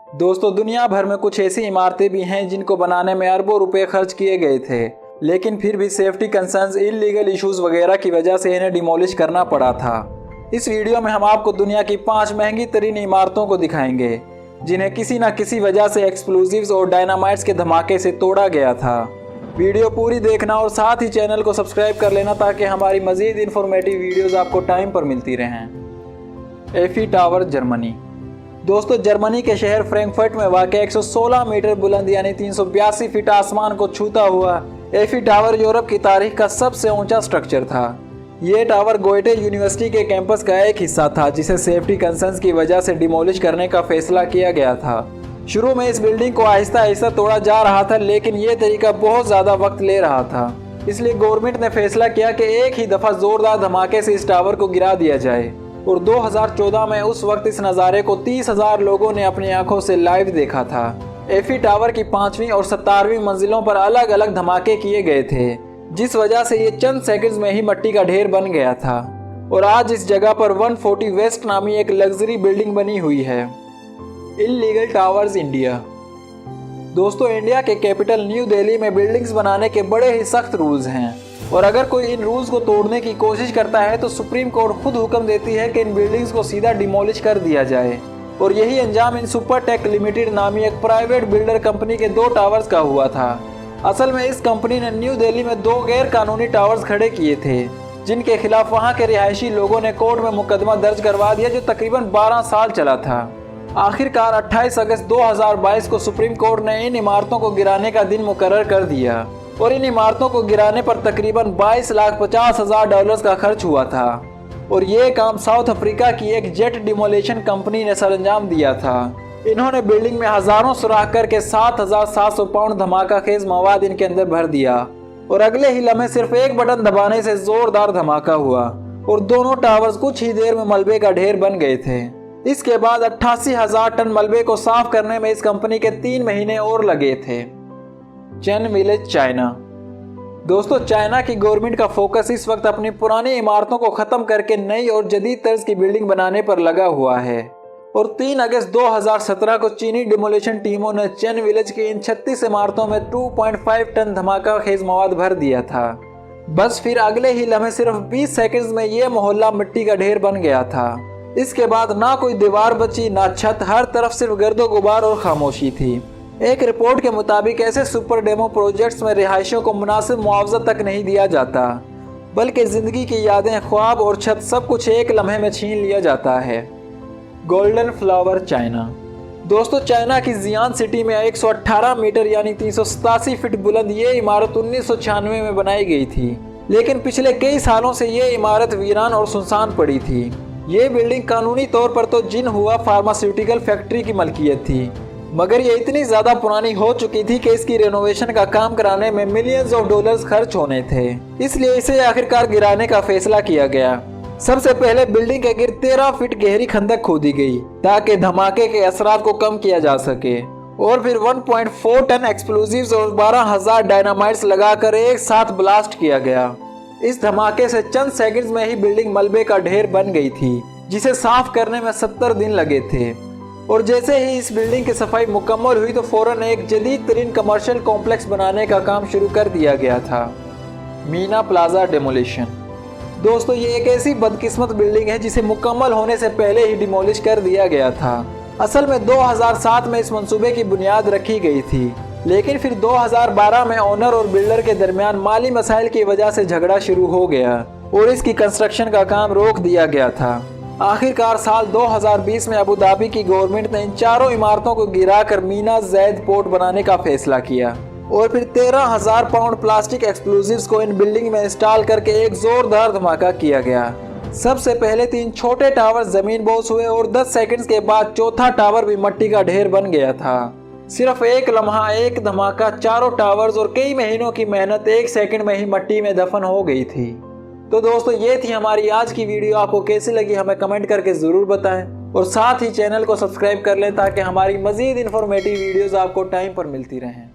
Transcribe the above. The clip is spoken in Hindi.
दोस्तों, दुनिया भर में कुछ ऐसी इमारतें भी हैं जिनको बनाने में अरबों रुपए खर्च किए गए थे, लेकिन फिर भी सेफ्टी कंसर्न्स, इलीगल इश्यूज वगैरह की वजह से इन्हें डिमोलिश करना पड़ा था। इस वीडियो में हम आपको दुनिया की 5 महंगी तरीन इमारतों को दिखाएंगे जिन्हें किसी न किसी वजह से एक्सप्लोजिव्स और डायनामाइट्स के धमाके से तोड़ा गया था। वीडियो पूरी देखना और साथ ही चैनल को सब्सक्राइब कर लेना ताकि हमारी मजीद इंफॉर्मेटिव वीडियोस आपको टाइम पर मिलती रहें। एफी टावर, जर्मनी। दोस्तों, जर्मनी के शहर फ्रैंकफर्ट में वाक़ 116 मीटर बुलंद यानी 382 फीट आसमान को छूता हुआ एफी टावर यूरोप की तारीख का सबसे ऊंचा स्ट्रक्चर था। ये टावर गोएटे यूनिवर्सिटी के कैंपस का एक हिस्सा था जिसे सेफ्टी कंसर्न्स की वजह से डिमोलिश करने का फैसला किया गया था। शुरू में इस बिल्डिंग को आहिस्ता आहिस्ता तोड़ा जा रहा था, लेकिन ये तरीका बहुत ज़्यादा वक्त ले रहा था। इसलिए गवर्नमेंट ने फैसला किया कि एक ही दफ़ा ज़ोरदार धमाके से इस टावर को गिरा दिया जाए। और 2014 में उस वक्त इस नज़ारे को 30,000 लोगों ने अपनी आंखों से लाइव देखा था। एफी टावर की 5वीं और 17वीं मंजिलों पर अलग अलग धमाके किए गए थे, जिस वजह से ये चंद सेकंड्स में ही मिट्टी का ढेर बन गया था। और आज इस जगह पर 140 वेस्ट नामी एक लग्जरी बिल्डिंग बनी हुई है। Illegal towers, India. दोस्तों, इंडिया के कैपिटल न्यू दिल्ली में बिल्डिंग्स बनाने के बड़े ही सख्त रूल्स हैं, और अगर कोई इन रूल्स को तोड़ने की कोशिश करता है तो सुप्रीम कोर्ट खुद हुक्म देती है कि इन बिल्डिंग्स को सीधा डिमोलिश कर दिया जाए। और यही अंजाम इन सुपरटेक लिमिटेड नामी एक प्राइवेट बिल्डर कंपनी के 2 टावर्स का हुआ था। असल में इस कंपनी ने न्यू दिल्ली में 2 गैर कानूनी टावर्स खड़े किए थे, जिनके खिलाफ वहां के रिहायशी लोगों ने कोर्ट में मुकदमा दर्ज करवा दिया, जो तकरीबन 12 साल चला था। आखिरकार 28 अगस्त 2022 को सुप्रीम कोर्ट ने इन इमारतों को गिराने का दिन मुकर्रर कर दिया, और इन इमारतों को गिराने पर तकरीबन $22,50,000 का खर्च हुआ था। और ये काम साउथ अफ्रीका की एक जेट डिमोलेशन कंपनी ने सरंजाम दिया था। इन्होंने बिल्डिंग में हजारों सुराख करके 7,700 पाउंड धमाका खेज मवाद इनके अंदर भर दिया, और अगले ही लम्हे सिर्फ एक बटन दबाने से जोरदार धमाका हुआ और दोनों टावर्स कुछ ही देर में मलबे का ढेर बन गए थे। इसके बाद 88,000 टन मलबे को साफ करने में इस कंपनी के 3 महीने और लगे थे। Chain village, China. दोस्तों, चाइना की गवर्नमेंट का फोकस इस वक्त अपनी पुरानी इमारतों को खत्म करके नई और जदीद तर्ज की बिल्डिंग बनाने पर लगा हुआ है। और 3 अगस्त 2017 को चीनी डिमोलिशन टीमों ने चेन विलेज की इन 36 इमारतों में 2.5 टन धमाका खेज मवाद भर दिया था। बस फिर अगले ही लम्हे सिर्फ 20 सेकंड्स में ये मोहल्ला मिट्टी का ढेर बन गया था। इसके बाद ना कोई दीवार बची, ना छत, हर तरफ सिर्फ गर्दो गुबार और खामोशी थी। एक रिपोर्ट के मुताबिक ऐसे सुपर डेमो प्रोजेक्ट्स में रिहायशियों को मुनासिब मुआवजा तक नहीं दिया जाता, बल्कि जिंदगी की यादें, ख्वाब और छत सब कुछ एक लम्हे में छीन लिया जाता है। Golden flower, China. दोस्तों, चाइना की जियान सिटी में 118 मीटर यानी 387 फीट बुलंद ये इमारत 1996 में बनाई गई थी, लेकिन पिछले कई सालों से ये इमारत वीरान और सुनसान पड़ी थी। ये बिल्डिंग कानूनी तौर पर तो जिन हुआ फार्मास्यूटिकल फैक्ट्री की मलकियत थी, मगर ये इतनी ज़्यादा पुरानी हो चुकी थी कि इसकी रेनोवेशन का काम कराने में मिलियंस ऑफ डॉलर्स खर्च होने थे। इसलिए इसे आखिरकार गिराने का फैसला किया गया। सबसे पहले बिल्डिंग के गिर्द 13 फीट गहरी खंदक खोदी गई ताकि धमाके के असरात को कम किया जा सके, और फिर 1.4 टन एक्सप्लोजिव्स और 12,000 डायनामाइट्स लगाकर एक साथ ब्लास्ट किया गया। इस धमाके से चंद सेकंड्स में ही बिल्डिंग मलबे का ढेर बन गई थी, जिसे साफ करने में 70 दिन लगे थे। और जैसे ही इस बिल्डिंग की सफाई मुकम्मल हुई तो फौरन एक जदीद तरीन कमर्शियल कॉम्प्लेक्स बनाने का काम शुरू कर दिया गया था। Meena plaza demolition. दोस्तों, ये एक ऐसी बदकिस्मत बिल्डिंग है जिसे मुकम्मल होने से पहले ही डिमोलिश कर दिया गया था। असल में 2007 में इस मंसूबे की बुनियाद रखी गई थी, लेकिन फिर 2012 में ओनर और बिल्डर के दरमियान माली मसाइल की वजह से झगड़ा शुरू हो गया और इसकी कंस्ट्रक्शन का काम रोक दिया गया था। आखिरकार साल 2020 में अबू धाबी की गवर्नमेंट ने इन चारों इमारतों को गिराकर मीना जैद पोर्ट बनाने का फैसला किया, और फिर 13,000 पाउंड प्लास्टिक एक्सप्लोजिव्स को इन बिल्डिंग में इंस्टॉल करके एक जोरदार धमाका किया गया। सबसे पहले 3 छोटे टावर जमीन बोस हुए और 10 सेकंड्स के बाद चौथा टावर भी मिट्टी का ढेर बन गया था। सिर्फ एक लम्हा, एक धमाका, चारों टावर्स और कई महीनों की मेहनत 1 सेकंड में ही मिट्टी में दफन हो गई थी। तो दोस्तों, ये थी हमारी आज की वीडियो। आपको कैसी लगी हमें कमेंट करके ज़रूर बताएं, और साथ ही चैनल को सब्सक्राइब कर लें ताकि हमारी मज़ीद इन्फॉर्मेटिव वीडियोज़ आपको टाइम पर मिलती रहें।